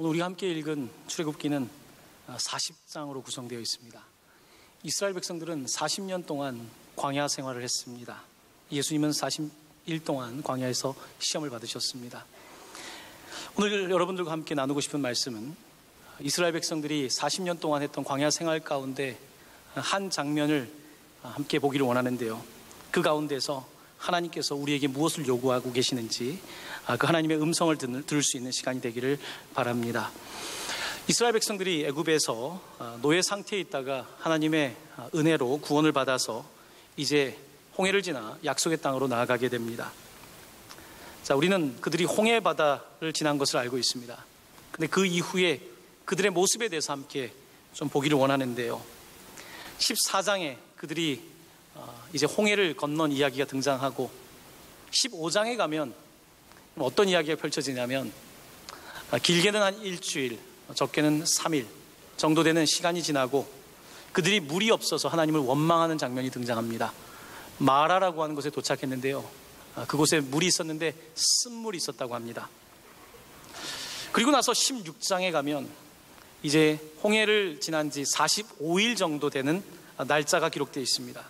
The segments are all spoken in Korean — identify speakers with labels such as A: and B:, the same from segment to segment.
A: 오늘 우리가 함께 읽은 출애굽기는 40장으로 구성되어 있습니다. 이스라엘 백성들은 40년 동안 광야 생활을 했습니다. 예수님은 40일 동안 광야에서 시험을 받으셨습니다. 오늘 여러분들과 함께 나누고 싶은 말씀은 이스라엘 백성들이 40년 동안 했던 광야 생활 가운데 한 장면을 함께 보기를 원하는데요. 그 가운데서 하나님께서 우리에게 무엇을 요구하고 계시는지 그 하나님의 음성을 들을 수 있는 시간이 되기를 바랍니다. 이스라엘 백성들이 애굽에서 노예 상태에 있다가 하나님의 은혜로 구원을 받아서 이제 홍해를 지나 약속의 땅으로 나아가게 됩니다. 자, 우리는 그들이 홍해 바다를 지난 것을 알고 있습니다. 근데 그 이후에 그들의 모습에 대해서 함께 좀 보기를 원하는데요. 14장에 그들이 이제 홍해를 건넌 이야기가 등장하고 15장에 가면 어떤 이야기가 펼쳐지냐면 길게는 한 일주일, 적게는 3일 정도 되는 시간이 지나고 그들이 물이 없어서 하나님을 원망하는 장면이 등장합니다. 마라라고 하는 곳에 도착했는데요. 그곳에 물이 있었는데 쓴물이 있었다고 합니다. 그리고 나서 16장에 가면 이제 홍해를 지난 지 45일 정도 되는 날짜가 기록되어 있습니다.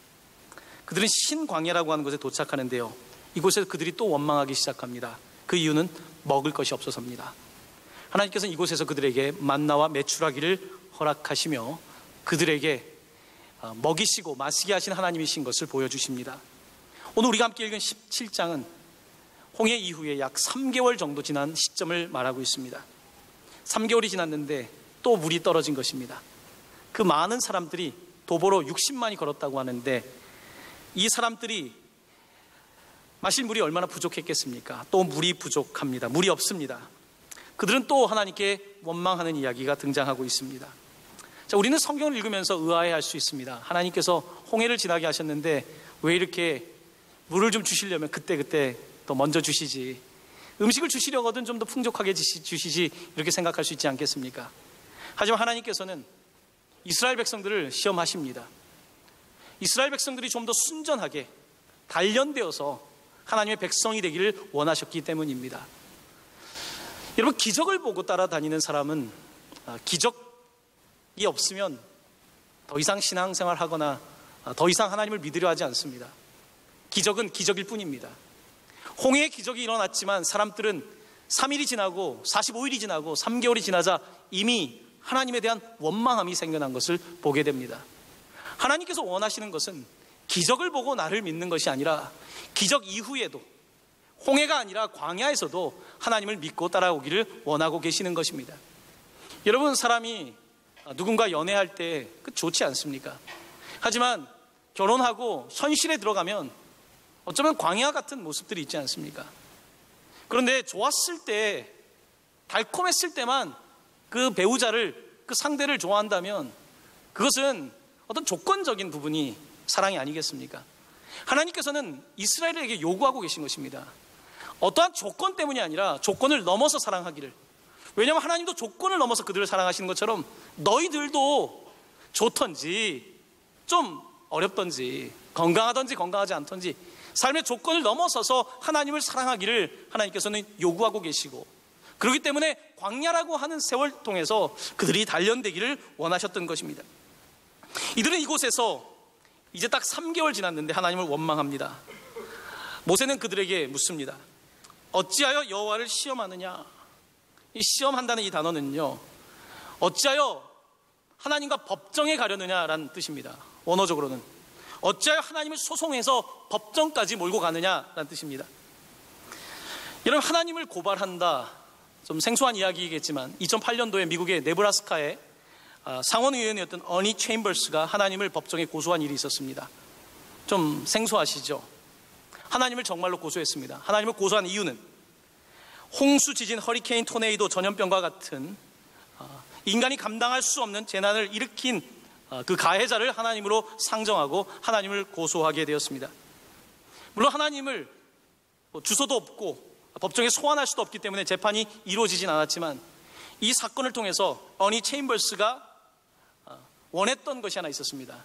A: 그들은 신광야라고 하는 곳에 도착하는데요. 이곳에서 그들이 또 원망하기 시작합니다. 그 이유는 먹을 것이 없어서입니다. 하나님께서는 이곳에서 그들에게 만나와 메추라기를 허락하시며 그들에게 먹이시고 마시게 하신 하나님이신 것을 보여주십니다. 오늘 우리가 함께 읽은 17장은 홍해 이후에 약 3개월 정도 지난 시점을 말하고 있습니다. 3개월이 지났는데 또 물이 떨어진 것입니다. 그 많은 사람들이 도보로 60만이 걸었다고 하는데 이 사람들이 마실 물이 얼마나 부족했겠습니까? 또 물이 부족합니다. 물이 없습니다. 그들은 또 하나님께 원망하는 이야기가 등장하고 있습니다. 자, 우리는 성경을 읽으면서 의아해할 수 있습니다. 하나님께서 홍해를 지나게 하셨는데 왜 이렇게 물을 좀 주시려면 그때 더 먼저 주시지, 음식을 주시려거든 좀 더 풍족하게 주시지, 이렇게 생각할 수 있지 않겠습니까? 하지만 하나님께서는 이스라엘 백성들을 시험하십니다. 이스라엘 백성들이 좀 더 순전하게 단련되어서 하나님의 백성이 되기를 원하셨기 때문입니다. 여러분, 기적을 보고 따라다니는 사람은 기적이 없으면 더 이상 신앙생활 하거나 더 이상 하나님을 믿으려 하지 않습니다. 기적은 기적일 뿐입니다. 홍해의 기적이 일어났지만 사람들은 3일이 지나고 45일이 지나고 3개월이 지나자 이미 하나님에 대한 원망함이 생겨난 것을 보게 됩니다. 하나님께서 원하시는 것은 기적을 보고 나를 믿는 것이 아니라 기적 이후에도, 홍해가 아니라 광야에서도 하나님을 믿고 따라오기를 원하고 계시는 것입니다. 여러분, 사람이 누군가 연애할 때 좋지 않습니까? 하지만 결혼하고 현실에 들어가면 어쩌면 광야 같은 모습들이 있지 않습니까? 그런데 좋았을 때, 달콤했을 때만 그 배우자를, 그 상대를 좋아한다면 그것은 어떤 조건적인 부분이 사랑이 아니겠습니까? 하나님께서는 이스라엘에게 요구하고 계신 것입니다. 어떠한 조건 때문이 아니라 조건을 넘어서 사랑하기를. 왜냐하면 하나님도 조건을 넘어서 그들을 사랑하시는 것처럼 너희들도 좋던지 좀 어렵던지 건강하던지 건강하지 않던지 삶의 조건을 넘어서서 하나님을 사랑하기를 하나님께서는 요구하고 계시고, 그렇기 때문에 광야라고 하는 세월 통해서 그들이 단련되기를 원하셨던 것입니다. 이들은 이곳에서 이제 딱 3개월 지났는데 하나님을 원망합니다. 모세는 그들에게 묻습니다. 어찌하여 여호와를 시험하느냐? 이 시험한다는 이 단어는요, 어찌하여 하나님과 법정에 가려느냐라는 뜻입니다. 원어적으로는 어찌하여 하나님을 소송해서 법정까지 몰고 가느냐라는 뜻입니다. 여러분, 하나님을 고발한다, 좀 생소한 이야기이겠지만 2008년도에 미국의 네브라스카에 상원의원이었던 어니 체인버스가 하나님을 법정에 고소한 일이 있었습니다. 좀 생소하시죠? 하나님을 정말로 고소했습니다. 하나님을 고소한 이유는 홍수, 지진, 허리케인, 토네이도, 전염병과 같은 인간이 감당할 수 없는 재난을 일으킨 그 가해자를 하나님으로 상정하고 하나님을 고소하게 되었습니다. 물론 하나님을 주소도 없고 법정에 소환할 수도 없기 때문에 재판이 이루어지진 않았지만 이 사건을 통해서 어니 체인버스가 원했던 것이 하나 있었습니다.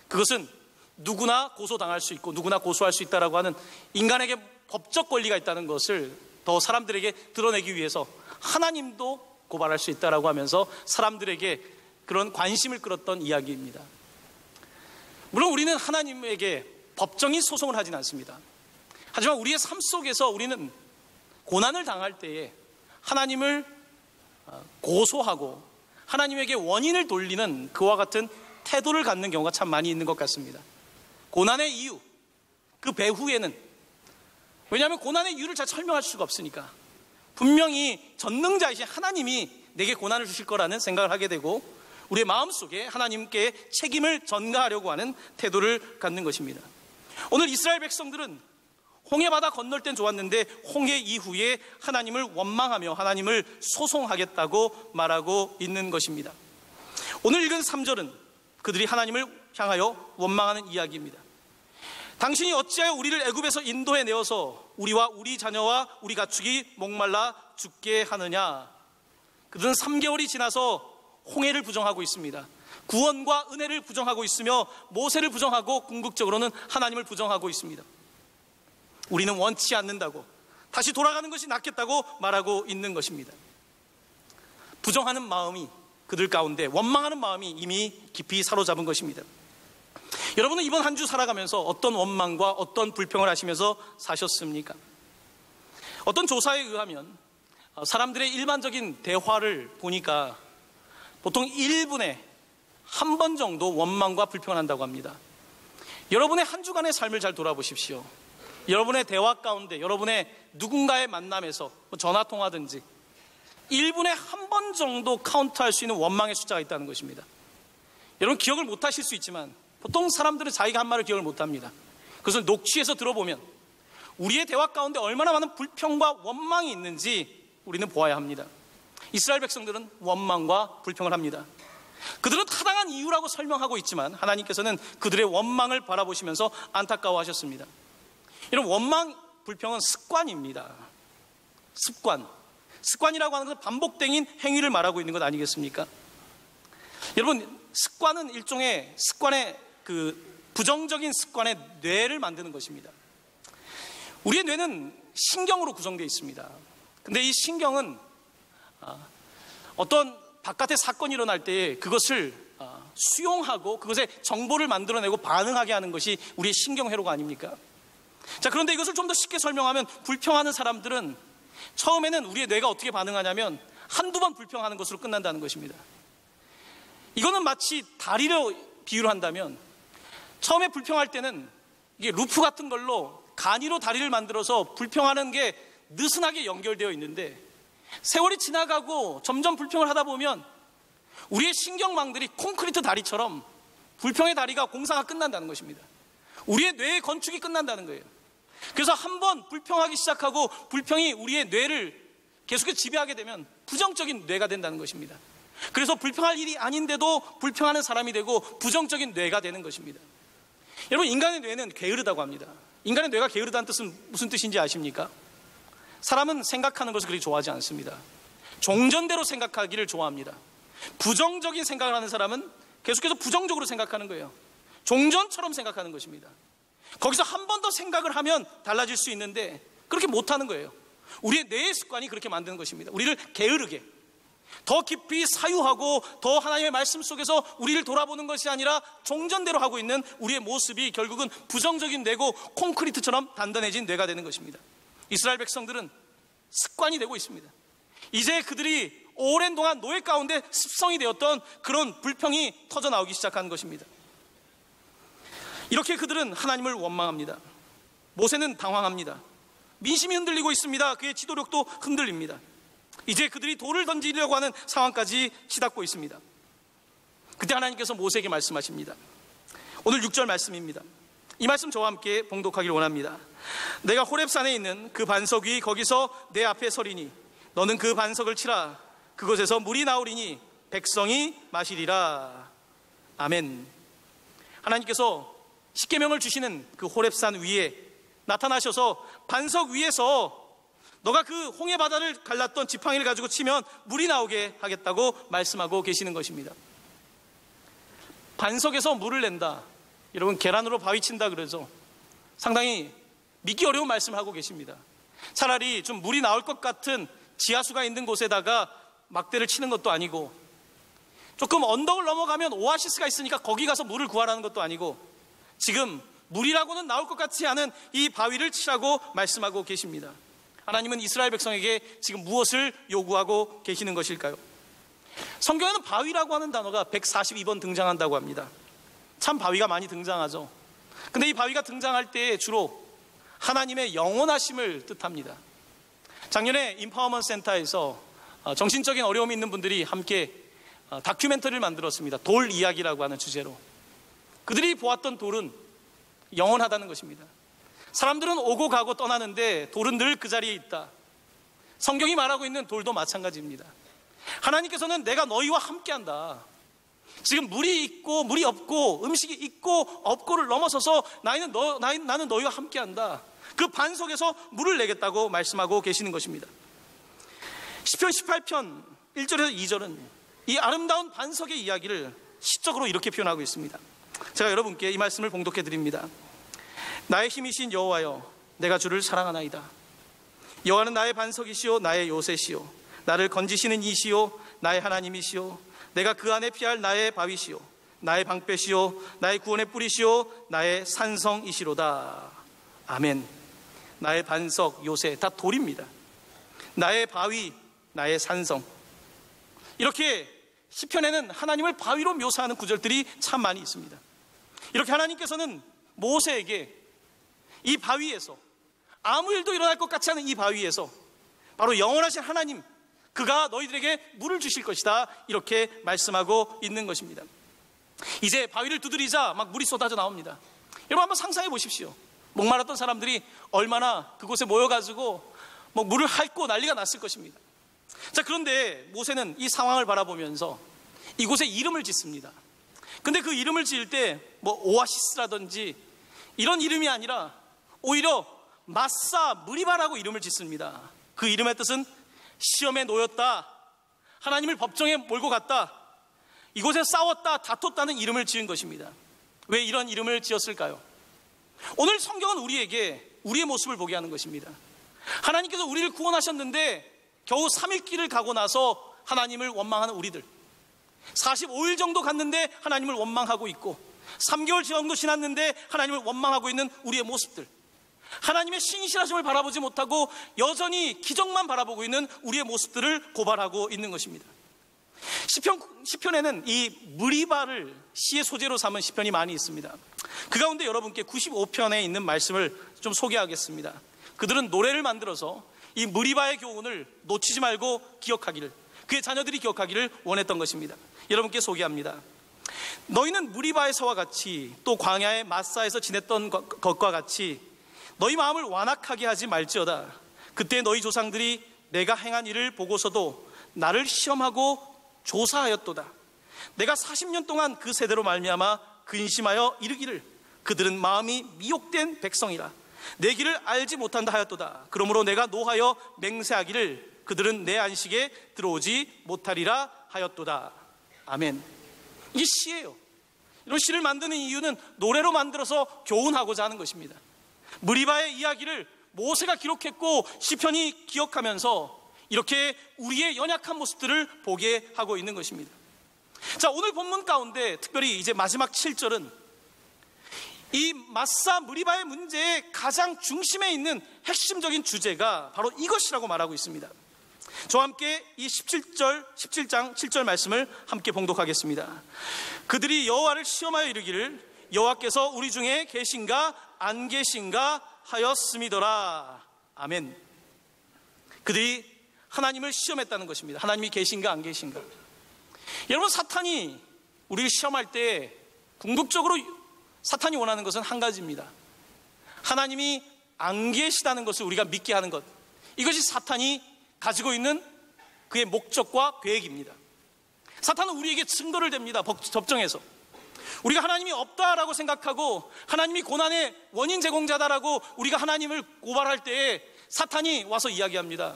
A: 그것은 누구나 고소당할 수 있고 누구나 고소할 수 있다라고 하는 인간에게 법적 권리가 있다는 것을 더 사람들에게 드러내기 위해서 하나님도 고발할 수 있다라고 하면서 사람들에게 그런 관심을 끌었던 이야기입니다. 물론 우리는 하나님에게 법정인 소송을 하진 않습니다. 하지만 우리의 삶 속에서 우리는 고난을 당할 때에 하나님을 고소하고 하나님에게 원인을 돌리는 그와 같은 태도를 갖는 경우가 참 많이 있는 것 같습니다. 고난의 이유, 그 배후에는, 왜냐하면 고난의 이유를 잘 설명할 수가 없으니까 분명히 전능자이신 하나님이 내게 고난을 주실 거라는 생각을 하게 되고 우리의 마음속에 하나님께 책임을 전가하려고 하는 태도를 갖는 것입니다. 오늘 이스라엘 백성들은 홍해 바다 건널 땐 좋았는데 홍해 이후에 하나님을 원망하며 하나님을 소송하겠다고 말하고 있는 것입니다. 오늘 읽은 3절은 그들이 하나님을 향하여 원망하는 이야기입니다. 당신이 어찌하여 우리를 애굽에서 인도해 내어서 우리와 우리 자녀와 우리 가축이 목말라 죽게 하느냐. 그들은 3개월이 지나서 홍해를 부정하고 있습니다. 구원과 은혜를 부정하고 있으며 모세를 부정하고 궁극적으로는 하나님을 부정하고 있습니다. 우리는 원치 않는다고, 다시 돌아가는 것이 낫겠다고 말하고 있는 것입니다. 부정하는 마음이 그들 가운데, 원망하는 마음이 이미 깊이 사로잡은 것입니다. 여러분은 이번 한 주 살아가면서 어떤 원망과 어떤 불평을 하시면서 사셨습니까? 어떤 조사에 의하면 사람들의 일반적인 대화를 보니까 보통 1분에 한 번 정도 원망과 불평을 한다고 합니다. 여러분의 한 주간의 삶을 잘 돌아보십시오. 여러분의 대화 가운데, 여러분의 누군가의 만남에서 전화통화든지 1분에 한 번 정도 카운트할 수 있는 원망의 숫자가 있다는 것입니다. 여러분 기억을 못 하실 수 있지만 보통 사람들은 자기가 한 말을 기억을 못 합니다. 그것을 녹취해서 들어보면 우리의 대화 가운데 얼마나 많은 불평과 원망이 있는지 우리는 보아야 합니다. 이스라엘 백성들은 원망과 불평을 합니다. 그들은 타당한 이유라고 설명하고 있지만 하나님께서는 그들의 원망을 바라보시면서 안타까워하셨습니다. 이런 원망, 불평은 습관입니다. 습관이라고 하는 것은 반복된 행위를 말하고 있는 것 아니겠습니까? 여러분, 습관은 일종의 습관의 부정적인 습관의 뇌를 만드는 것입니다. 우리의 뇌는 신경으로 구성되어 있습니다. 근데 이 신경은 어떤 바깥의 사건이 일어날 때 그것을 수용하고 그것에 정보를 만들어내고 반응하게 하는 것이 우리의 신경회로가 아닙니까? 자, 그런데 이것을 좀 더 쉽게 설명하면 불평하는 사람들은 처음에는 우리의 뇌가 어떻게 반응하냐면 한두 번 불평하는 것으로 끝난다는 것입니다. 이거는 마치 다리로 비유를 한다면 처음에 불평할 때는 이게 루프 같은 걸로 간이로 다리를 만들어서 불평하는 게 느슨하게 연결되어 있는데 세월이 지나가고 점점 불평을 하다 보면 우리의 신경망들이 콘크리트 다리처럼 불평의 다리가 공사가 끝난다는 것입니다. 우리의 뇌의 건축이 끝난다는 거예요. 그래서 한번 불평하기 시작하고 불평이 우리의 뇌를 계속해서 지배하게 되면 부정적인 뇌가 된다는 것입니다. 그래서 불평할 일이 아닌데도 불평하는 사람이 되고 부정적인 뇌가 되는 것입니다. 여러분, 인간의 뇌는 게으르다고 합니다. 인간의 뇌가 게으르다는 뜻은 무슨 뜻인지 아십니까? 사람은 생각하는 것을 그렇게 좋아하지 않습니다. 종전대로 생각하기를 좋아합니다. 부정적인 생각을 하는 사람은 계속해서 부정적으로 생각하는 거예요. 종전처럼 생각하는 것입니다. 거기서 한 번 더 생각을 하면 달라질 수 있는데 그렇게 못하는 거예요. 우리의 뇌의 습관이 그렇게 만드는 것입니다. 우리를 게으르게, 더 깊이 사유하고 더 하나님의 말씀 속에서 우리를 돌아보는 것이 아니라 종전대로 하고 있는 우리의 모습이 결국은 부정적인 뇌고 콘크리트처럼 단단해진 뇌가 되는 것입니다. 이스라엘 백성들은 습관이 되고 있습니다. 이제 그들이 오랜 동안 노예 가운데 습성이 되었던 그런 불평이 터져나오기 시작한 것입니다. 이렇게 그들은 하나님을 원망합니다. 모세는 당황합니다. 민심이 흔들리고 있습니다. 그의 지도력도 흔들립니다. 이제 그들이 돌을 던지려고 하는 상황까지 치닫고 있습니다. 그때 하나님께서 모세에게 말씀하십니다. 오늘 6절 말씀입니다. 이 말씀 저와 함께 봉독하기를 원합니다. 내가 호렙산에 있는 그 반석 위 거기서 내 앞에 서리니 너는 그 반석을 치라. 그곳에서 물이 나오리니 백성이 마시리라. 아멘. 하나님께서 십계명을 주시는 그 호렙산 위에 나타나셔서 반석 위에서 너가 그 홍해 바다를 갈랐던 지팡이를 가지고 치면 물이 나오게 하겠다고 말씀하고 계시는 것입니다. 반석에서 물을 낸다. 여러분, 계란으로 바위 친다 그러죠. 상당히 믿기 어려운 말씀을 하고 계십니다. 차라리 좀 물이 나올 것 같은 지하수가 있는 곳에다가 막대를 치는 것도 아니고, 조금 언덕을 넘어가면 오아시스가 있으니까 거기 가서 물을 구하라는 것도 아니고, 지금 물이라고는 나올 것 같지 않은 이 바위를 치라고 말씀하고 계십니다. 하나님은 이스라엘 백성에게 지금 무엇을 요구하고 계시는 것일까요? 성경에는 바위라고 하는 단어가 142번 등장한다고 합니다. 참 바위가 많이 등장하죠. 근데 이 바위가 등장할 때 주로 하나님의 영원하심을 뜻합니다. 작년에 임파워먼트 센터에서 정신적인 어려움이 있는 분들이 함께 다큐멘터리를 만들었습니다. 돌 이야기라고 하는 주제로. 그들이 보았던 돌은 영원하다는 것입니다. 사람들은 오고 가고 떠나는데 돌은 늘 그 자리에 있다. 성경이 말하고 있는 돌도 마찬가지입니다. 하나님께서는 내가 너희와 함께한다. 지금 물이 있고 물이 없고 음식이 있고 없고를 넘어서서 나는 너희와 함께한다. 그 반 속에서 물을 내겠다고 말씀하고 계시는 것입니다. 시편 18편 1절에서 2절은 이 아름다운 반석의 이야기를 시적으로 이렇게 표현하고 있습니다. 제가 여러분께 이 말씀을 봉독해 드립니다. 나의 힘이신 여호와여, 내가 주를 사랑하나이다. 여호와는 나의 반석이시오, 나의 요새시오, 나를 건지시는 이시오, 나의 하나님이시오, 내가 그 안에 피할 나의 바위시오, 나의 방패시오, 나의 구원의 뿌리시오, 나의 산성이시로다. 아멘. 나의 반석, 요새 다 돌입니다. 나의 바위, 나의 산성. 이렇게 시편에는 하나님을 바위로 묘사하는 구절들이 참 많이 있습니다. 이렇게 하나님께서는 모세에게 이 바위에서, 아무 일도 일어날 것 같지 않은 이 바위에서 바로 영원하신 하나님, 그가 너희들에게 물을 주실 것이다, 이렇게 말씀하고 있는 것입니다. 이제 바위를 두드리자 막 물이 쏟아져 나옵니다. 여러분 한번 상상해 보십시오. 목마랐던 사람들이 얼마나 그곳에 모여가지고 뭐 물을 핥고 난리가 났을 것입니다. 자, 그런데 모세는 이 상황을 바라보면서 이곳에 이름을 짓습니다. 근데 그 이름을 지을 때 뭐 오아시스라든지 이런 이름이 아니라 오히려 마사 무리바라고 이름을 짓습니다. 그 이름의 뜻은 시험에 놓였다, 하나님을 법정에 몰고 갔다, 이곳에 싸웠다, 다퉜다는 이름을 지은 것입니다. 왜 이런 이름을 지었을까요? 오늘 성경은 우리에게 우리의 모습을 보게 하는 것입니다. 하나님께서 우리를 구원하셨는데 겨우 3일 길을 가고 나서 하나님을 원망하는 우리들, 45일 정도 갔는데 하나님을 원망하고 있고, 3개월 정도 지났는데 하나님을 원망하고 있는 우리의 모습들, 하나님의 신실하심을 바라보지 못하고 여전히 기적만 바라보고 있는 우리의 모습들을 고발하고 있는 것입니다. 시편에는 이 무리바를 시의 소재로 삼은 시편이 많이 있습니다. 그 가운데 여러분께 95편에 있는 말씀을 좀 소개하겠습니다. 그들은 노래를 만들어서 이 무리바의 교훈을 놓치지 말고 기억하기를, 그의 자녀들이 기억하기를 원했던 것입니다. 여러분께 소개합니다. 너희는 무리바에서와 같이 또 광야의 마사에서 지냈던 것과 같이 너희 마음을 완악하게 하지 말지어다. 그때 너희 조상들이 내가 행한 일을 보고서도 나를 시험하고 조사하였도다. 내가 40년 동안 그 세대로 말미암아 근심하여 이르기를 그들은 마음이 미혹된 백성이라 내 길을 알지 못한다 하였도다. 그러므로 내가 노하여 맹세하기를 그들은 내 안식에 들어오지 못하리라 하였도다. 아멘. 이게 시예요. 이런 시를 만드는 이유는 노래로 만들어서 교훈하고자 하는 것입니다. 무리바의 이야기를 모세가 기록했고 시편이 기억하면서 이렇게 우리의 연약한 모습들을 보게 하고 있는 것입니다. 자, 오늘 본문 가운데 특별히 이제 마지막 7절은 이 마사 무리바의 문제의 가장 중심에 있는 핵심적인 주제가 바로 이것이라고 말하고 있습니다. 저와 함께 이 17장 7절 말씀을 함께 봉독하겠습니다. 그들이 여호와를 시험하여 이르기를 여호와께서 우리 중에 계신가 안 계신가 하였음이더라. 아멘. 그들이 하나님을 시험했다는 것입니다. 하나님이 계신가 안 계신가. 여러분, 사탄이 우리를 시험할 때 궁극적으로 사탄이 원하는 것은 한 가지입니다. 하나님이 안 계시다는 것을 우리가 믿게 하는 것. 이것이 사탄이 가지고 있는 그의 목적과 계획입니다. 사탄은 우리에게 증거를 댑니다. 법정에서 우리가 하나님이 없다라고 생각하고 하나님이 고난의 원인 제공자다라고 우리가 하나님을 고발할 때에 사탄이 와서 이야기합니다.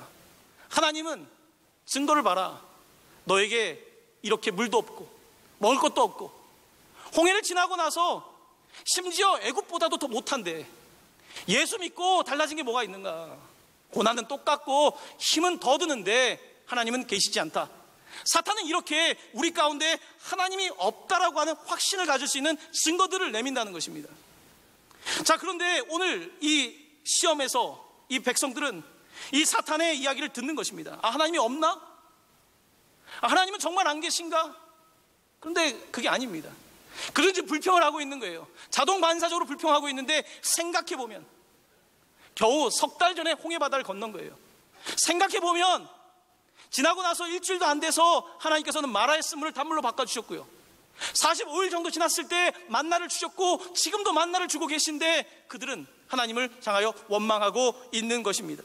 A: 하나님은 증거를 봐라. 너에게 이렇게 물도 없고 먹을 것도 없고 홍해를 지나고 나서 심지어 애굽보다도 더 못한데 예수 믿고 달라진 게 뭐가 있는가. 고난은 똑같고 힘은 더 드는데 하나님은 계시지 않다. 사탄은 이렇게 우리 가운데 하나님이 없다라고 하는 확신을 가질 수 있는 증거들을 내민다는 것입니다. 자, 그런데 오늘 이 시험에서 이 백성들은 이 사탄의 이야기를 듣는 것입니다. 아, 하나님이 없나? 아, 하나님은 정말 안 계신가? 그런데 그게 아닙니다. 그런지 불평을 하고 있는 거예요. 자동 반사적으로 불평하고 있는데, 생각해보면 겨우 석 달 전에 홍해바다를 건넌 거예요. 생각해보면 지나고 나서 일주일도 안 돼서 하나님께서는 마라의 쓴물을 단물로 바꿔주셨고요, 45일 정도 지났을 때 만나를 주셨고, 지금도 만나를 주고 계신데 그들은 하나님을 향하여 원망하고 있는 것입니다.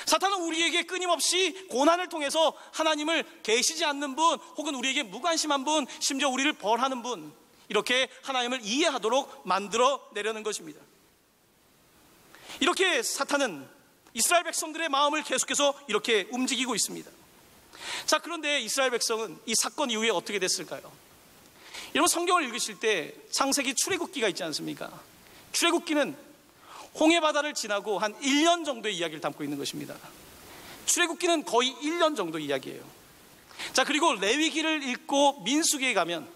A: 사탄은 우리에게 끊임없이 고난을 통해서 하나님을 계시지 않는 분, 혹은 우리에게 무관심한 분, 심지어 우리를 벌하는 분, 이렇게 하나님을 이해하도록 만들어 내려는 것입니다. 이렇게 사탄은 이스라엘 백성들의 마음을 계속해서 이렇게 움직이고 있습니다. 자, 그런데 이스라엘 백성은 이 사건 이후에 어떻게 됐을까요? 여러분, 성경을 읽으실 때 창세기 출애굽기가 있지 않습니까? 출애굽기는 홍해바다를 지나고 한 1년 정도의 이야기를 담고 있는 것입니다. 출애굽기는 거의 1년 정도 이야기예요. 자, 그리고 레위기를 읽고 민수기에 가면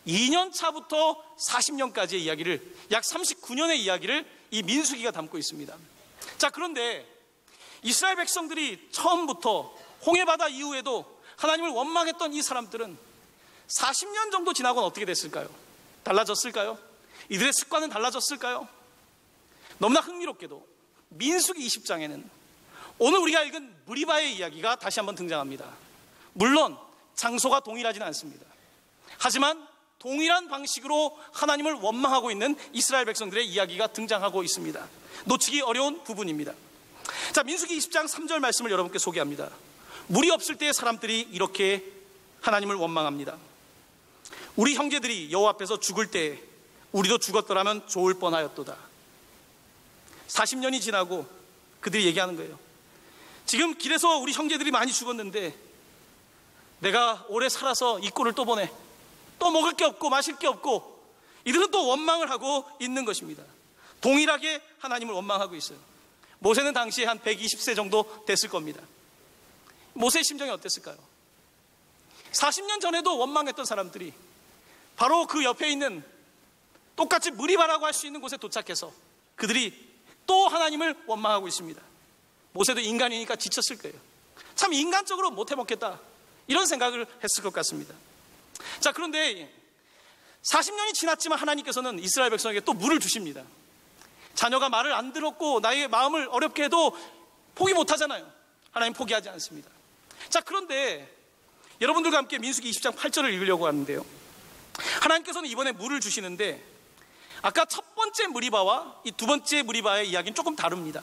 A: 2년 차부터 40년까지의 이야기를, 약 39년의 이야기를 이 민수기가 담고 있습니다. 자, 그런데 이스라엘 백성들이 처음부터 홍해바다 이후에도 하나님을 원망했던 이 사람들은 40년 정도 지나고는 어떻게 됐을까요? 달라졌을까요? 이들의 습관은 달라졌을까요? 너무나 흥미롭게도 민수기 20장에는 오늘 우리가 읽은 무리바의 이야기가 다시 한번 등장합니다. 물론 장소가 동일하지는 않습니다. 하지만 동일한 방식으로 하나님을 원망하고 있는 이스라엘 백성들의 이야기가 등장하고 있습니다. 놓치기 어려운 부분입니다. 자, 민수기 20장 3절 말씀을 여러분께 소개합니다. 물이 없을 때의 사람들이 이렇게 하나님을 원망합니다. 우리 형제들이 여호와 앞에서 죽을 때 우리도 죽었더라면 좋을 뻔하였도다. 40년이 지나고 그들이 얘기하는 거예요. 지금 길에서 우리 형제들이 많이 죽었는데 내가 오래 살아서 이 꼴을 또 보네. 또 먹을 게 없고 마실 게 없고. 이들은 또 원망을 하고 있는 것입니다. 동일하게 하나님을 원망하고 있어요. 모세는 당시에 한 120세 정도 됐을 겁니다. 모세의 심정이 어땠을까요? 40년 전에도 원망했던 사람들이 바로 그 옆에 있는 똑같이 무리바라고 할 수 있는 곳에 도착해서 그들이 또 하나님을 원망하고 있습니다. 모세도 인간이니까 지쳤을 거예요. 참 인간적으로 못해 먹겠다, 이런 생각을 했을 것 같습니다. 자, 그런데 40년이 지났지만 하나님께서는 이스라엘 백성에게 또 물을 주십니다. 자녀가 말을 안 들었고 나의 마음을 어렵게 해도 포기 못하잖아요. 하나님 포기하지 않습니다. 자, 그런데 여러분들과 함께 민수기 20장 8절을 읽으려고 하는데요, 하나님께서는 이번에 물을 주시는데 아까 첫 번째 무리바와 이 두 번째 무리바의 이야기는 조금 다릅니다.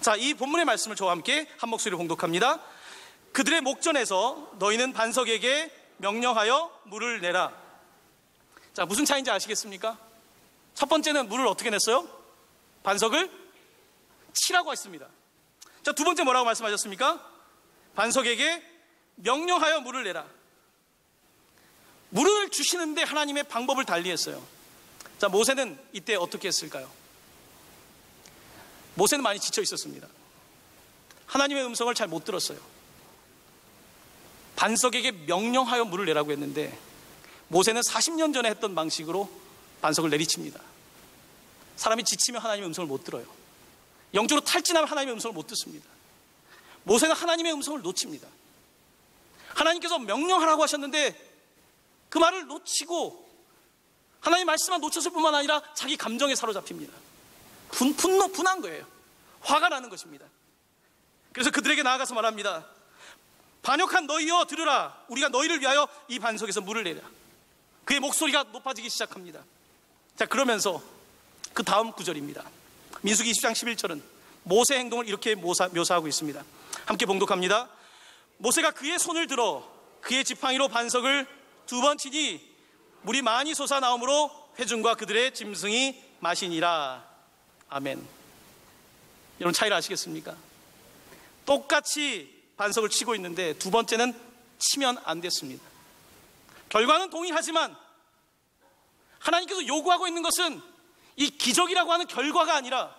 A: 자, 이 본문의 말씀을 저와 함께 한 목소리로 봉독합니다. 그들의 목전에서 너희는 반석에게 명령하여 물을 내라. 자, 무슨 차이인지 아시겠습니까? 첫 번째는 물을 어떻게 냈어요? 반석을 치라고 했습니다. 자, 두 번째 뭐라고 말씀하셨습니까? 반석에게 명령하여 물을 내라. 물을 주시는데 하나님의 방법을 달리했어요. 자, 모세는 이때 어떻게 했을까요? 모세는 많이 지쳐 있었습니다. 하나님의 음성을 잘 못 들었어요. 반석에게 명령하여 물을 내라고 했는데 모세는 40년 전에 했던 방식으로 반석을 내리칩니다. 사람이 지치면 하나님의 음성을 못 들어요. 영적으로 탈진하면 하나님의 음성을 못 듣습니다. 모세는 하나님의 음성을 놓칩니다. 하나님께서 명령하라고 하셨는데 그 말을 놓치고 하나님 말씀만 놓쳤을 뿐만 아니라 자기 감정에 사로잡힙니다. 분한 거예요. 화가 나는 것입니다. 그래서 그들에게 나아가서 말합니다. 반역한 너희여 들으라. 우리가 너희를 위하여 이 반석에서 물을 내라. 그의 목소리가 높아지기 시작합니다. 자, 그러면서 그 다음 구절입니다. 민수기 20장 11절은 모세의 행동을 이렇게 묘사하고 있습니다. 함께 봉독합니다. 모세가 그의 손을 들어 그의 지팡이로 반석을 두 번 치니 물이 많이 솟아나오므로 회중과 그들의 짐승이 마시니라. 아멘. 여러분, 차이를 아시겠습니까? 똑같이 반석을 치고 있는데 두 번째는 치면 안 됐습니다. 결과는 동일하지만 하나님께서 요구하고 있는 것은 이 기적이라고 하는 결과가 아니라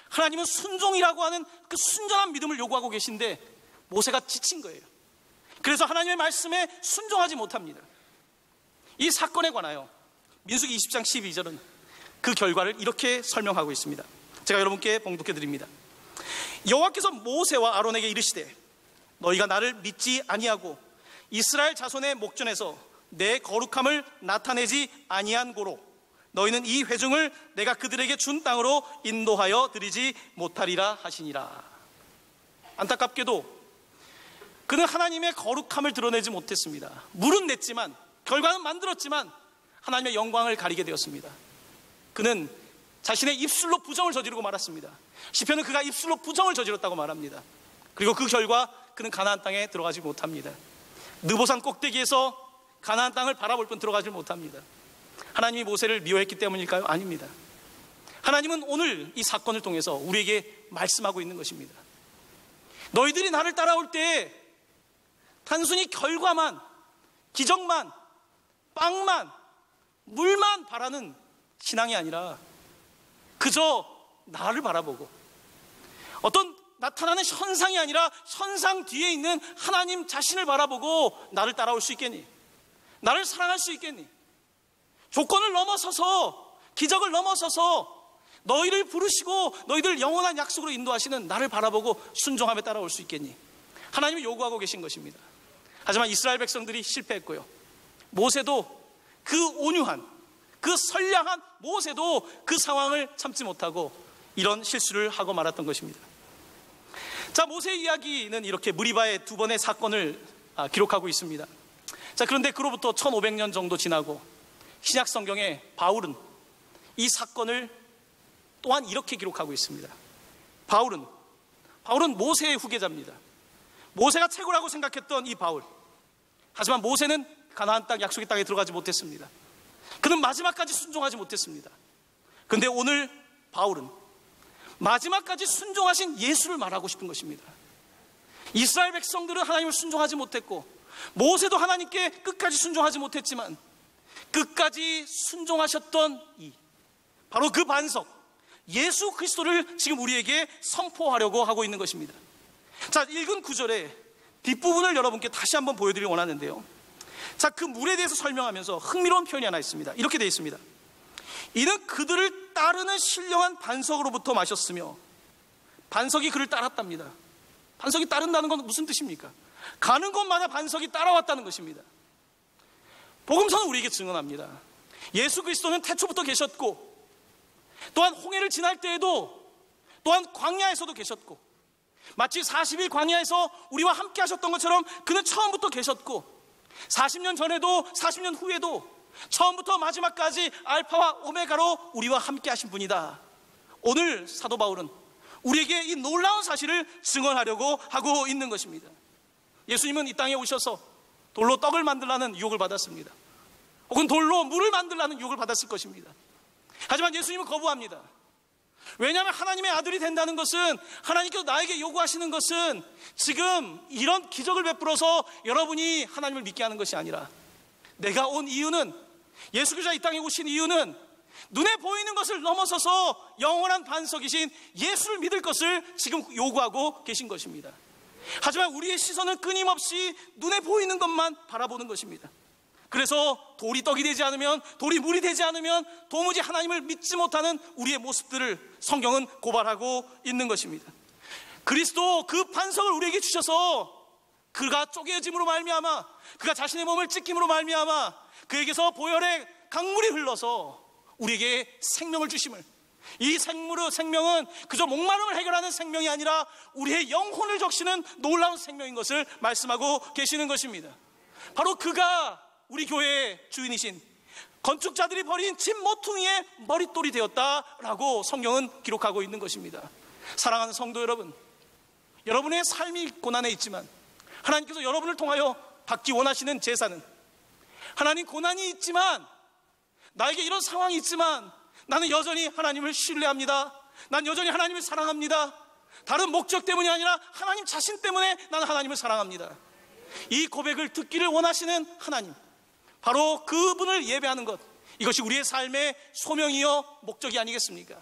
A: 하나님은 순종이라고 하는 그 순전한 믿음을 요구하고 계신데 모세가 지친 거예요. 그래서 하나님의 말씀에 순종하지 못합니다. 이 사건에 관하여 민수기 20장 12절은 그 결과를 이렇게 설명하고 있습니다. 제가 여러분께 봉독해 드립니다. 여호와께서 모세와 아론에게 이르시되 너희가 나를 믿지 아니하고 이스라엘 자손의 목전에서 내 거룩함을 나타내지 아니한 고로 너희는 이 회중을 내가 그들에게 준 땅으로 인도하여 드리지 못하리라 하시니라. 안타깝게도 그는 하나님의 거룩함을 드러내지 못했습니다. 물은 냈지만, 결과는 만들었지만 하나님의 영광을 가리게 되었습니다. 그는 자신의 입술로 부정을 저지르고 말았습니다. 시편은 그가 입술로 부정을 저질렀다고 말합니다. 그리고 그 결과 그는 가나안 땅에 들어가지 못합니다. 느보산 꼭대기에서 가나안 땅을 바라볼 뿐 들어가지 못합니다. 하나님이 모세를 미워했기 때문일까요? 아닙니다. 하나님은 오늘 이 사건을 통해서 우리에게 말씀하고 있는 것입니다. 너희들이 나를 따라올 때 단순히 결과만, 기적만, 빵만, 물만 바라는 신앙이 아니라 그저 나를 바라보고 어떤 나타나는 현상이 아니라 현상 뒤에 있는 하나님 자신을 바라보고 나를 따라올 수 있겠니? 나를 사랑할 수 있겠니? 조건을 넘어서서, 기적을 넘어서서 너희를 부르시고 너희들 영원한 약속으로 인도하시는 나를 바라보고 순종하며 따라올 수 있겠니? 하나님이 요구하고 계신 것입니다. 하지만 이스라엘 백성들이 실패했고요, 모세도 그 온유한, 그 선량한 모세도 그 상황을 참지 못하고 이런 실수를 하고 말았던 것입니다. 자, 모세의 이야기는 이렇게 무리바의 두 번의 사건을 기록하고 있습니다. 자, 그런데 그로부터 1500년 정도 지나고 신약 성경에 바울은 이 사건을 또한 이렇게 기록하고 있습니다. 바울은 모세의 후계자입니다. 모세가 최고라고 생각했던 이 바울, 하지만 모세는 가나안 땅, 약속의 땅에 들어가지 못했습니다. 그는 마지막까지 순종하지 못했습니다. 그런데 오늘 바울은 마지막까지 순종하신 예수를 말하고 싶은 것입니다. 이스라엘 백성들은 하나님을 순종하지 못했고 모세도 하나님께 끝까지 순종하지 못했지만 끝까지 순종하셨던 바로 그 반석 예수 그리스도를 지금 우리에게 선포하려고 하고 있는 것입니다. 자, 읽은 구절의 뒷부분을 여러분께 다시 한번 보여드리기 원하는데요, 자, 그 물에 대해서 설명하면서 흥미로운 표현이 하나 있습니다. 이렇게 되어 있습니다. 이는 그들을 따르는 신령한 반석으로부터 마셨으며, 반석이 그를 따랐답니다. 반석이 따른다는 건 무슨 뜻입니까? 가는 곳마다 반석이 따라왔다는 것입니다. 복음서는 우리에게 증언합니다. 예수 그리스도는 태초부터 계셨고, 또한 홍해를 지날 때에도, 또한 광야에서도 계셨고, 마치 40일 광야에서 우리와 함께 하셨던 것처럼 그는 처음부터 계셨고, 40년 전에도 40년 후에도 처음부터 마지막까지 알파와 오메가로 우리와 함께 하신 분이다. 오늘 사도 바울은 우리에게 이 놀라운 사실을 증언하려고 하고 있는 것입니다. 예수님은 이 땅에 오셔서 돌로 떡을 만들라는 유혹을 받았습니다. 혹은 돌로 물을 만들라는 유혹을 받았을 것입니다. 하지만 예수님은 거부합니다. 왜냐하면 하나님의 아들이 된다는 것은, 하나님께서 나에게 요구하시는 것은 지금 이런 기적을 베풀어서 여러분이 하나님을 믿게 하는 것이 아니라, 내가 온 이유는, 예수 그리스도가 이 땅에 오신 이유는 눈에 보이는 것을 넘어서서 영원한 반석이신 예수를 믿을 것을 지금 요구하고 계신 것입니다. 하지만 우리의 시선은 끊임없이 눈에 보이는 것만 바라보는 것입니다. 그래서 돌이 떡이 되지 않으면, 돌이 물이 되지 않으면 도무지 하나님을 믿지 못하는 우리의 모습들을 성경은 고발하고 있는 것입니다. 그리스도 그 반석을 우리에게 주셔서 그가 쪼개짐으로 말미암아, 그가 자신의 몸을 찢김으로 말미암아 그에게서 보혈의 강물이 흘러서 우리에게 생명을 주심을, 이 생명은 그저 목마름을 해결하는 생명이 아니라 우리의 영혼을 적시는 놀라운 생명인 것을 말씀하고 계시는 것입니다. 바로 그가 우리 교회의 주인이신, 건축자들이 버린 집 모퉁이의 머릿돌이 되었다라고 성경은 기록하고 있는 것입니다. 사랑하는 성도 여러분, 여러분의 삶이 고난에 있지만 하나님께서 여러분을 통하여 받기 원하시는 제사는, 하나님 고난이 있지만, 나에게 이런 상황이 있지만 나는 여전히 하나님을 신뢰합니다, 난 여전히 하나님을 사랑합니다, 다른 목적 때문이 아니라 하나님 자신 때문에 나는 하나님을 사랑합니다, 이 고백을 듣기를 원하시는 하나님, 바로 그분을 예배하는 것, 이것이 우리의 삶의 소명이요 목적이 아니겠습니까?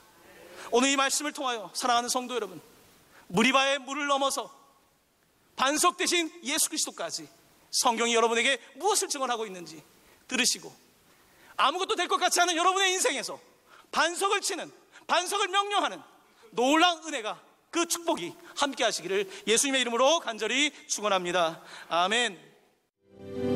A: 오늘 이 말씀을 통하여 사랑하는 성도 여러분, 무리바의 물을 넘어서 반석 대신 예수 그리스도까지 성경이 여러분에게 무엇을 증언하고 있는지 들으시고, 아무것도 될 것 같지 않은 여러분의 인생에서 반석을 치는, 반석을 명령하는 놀라운 은혜가, 그 축복이 함께 하시기를 예수님의 이름으로 간절히 축원합니다. 아멘.